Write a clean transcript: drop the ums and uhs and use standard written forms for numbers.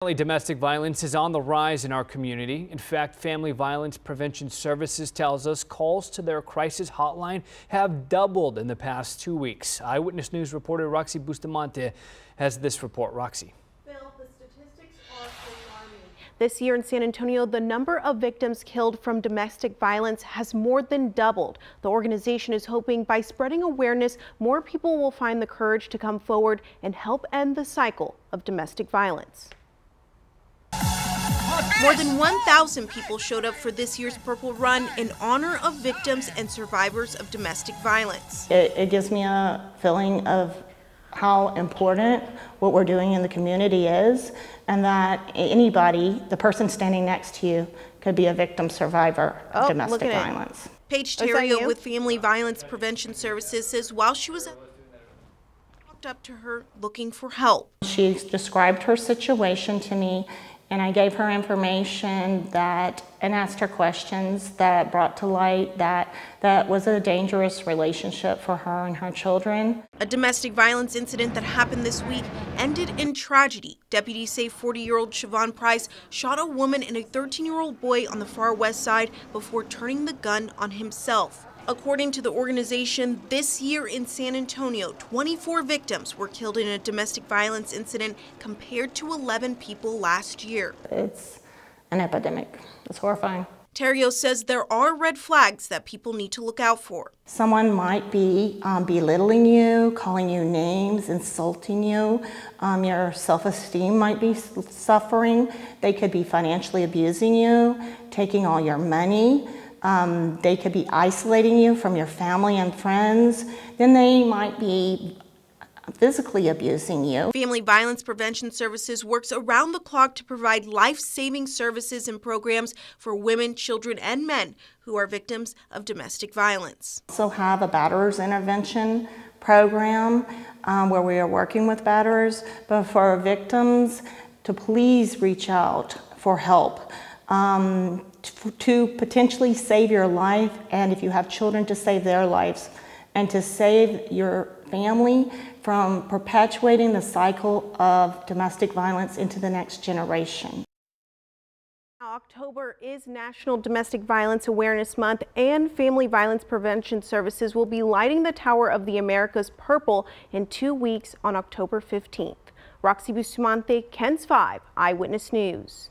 Domestic violence is on the rise in our community. In fact, Family Violence Prevention Services tells us calls to their crisis hotline have doubled in the past 2 weeks. Eyewitness News reporter Roxie Bustamante has this report. Roxie. The statistics are alarming. This year in San Antonio, the number of victims killed from domestic violence has more than doubled. The organization is hoping by spreading awareness, more people will find the courage to come forward and help end the cycle of domestic violence. More than 1,000 people showed up for this year's Purple Run in honor of victims and survivors of domestic violence. It gives me a feeling of how important what we're doing in the community is, and that anybody, the person standing next to you, could be a victim survivor of domestic violence. Paige Terrio with Family Violence Prevention Services says while she was walked up to her looking for help. She described her situation to me, and I gave her information and asked her questions that brought to light that was a dangerous relationship for her and her children. A domestic violence incident that happened this week ended in tragedy. Deputies say 40-year-old Siobhan Price shot a woman and a 13-year-old boy on the far west side before turning the gun on himself. According to the organization, this year in San Antonio, 24 victims were killed in a domestic violence incident compared to 11 people last year. It's an epidemic. It's horrifying. Terrio says there are red flags that people need to look out for. Someone might be belittling you, calling you names, insulting you. Your self-esteem might be suffering. They could be financially abusing you, taking all your money. They could be isolating you from your family and friends. Then they might be physically abusing you. Family Violence Prevention Services works around the clock to provide life-saving services and programs for women, children, and men who are victims of domestic violence. We also have a batterers intervention program where we are working with batterers, but for our victims to please reach out for help. To potentially save your life, and if you have children, to save their lives, and to save your family from perpetuating the cycle of domestic violence into the next generation. October is National Domestic Violence Awareness Month, and Family Violence Prevention Services will be lighting the Tower of the Americas purple in 2 weeks on October 15th. Roxie Bustamante, KENS 5 Eyewitness News.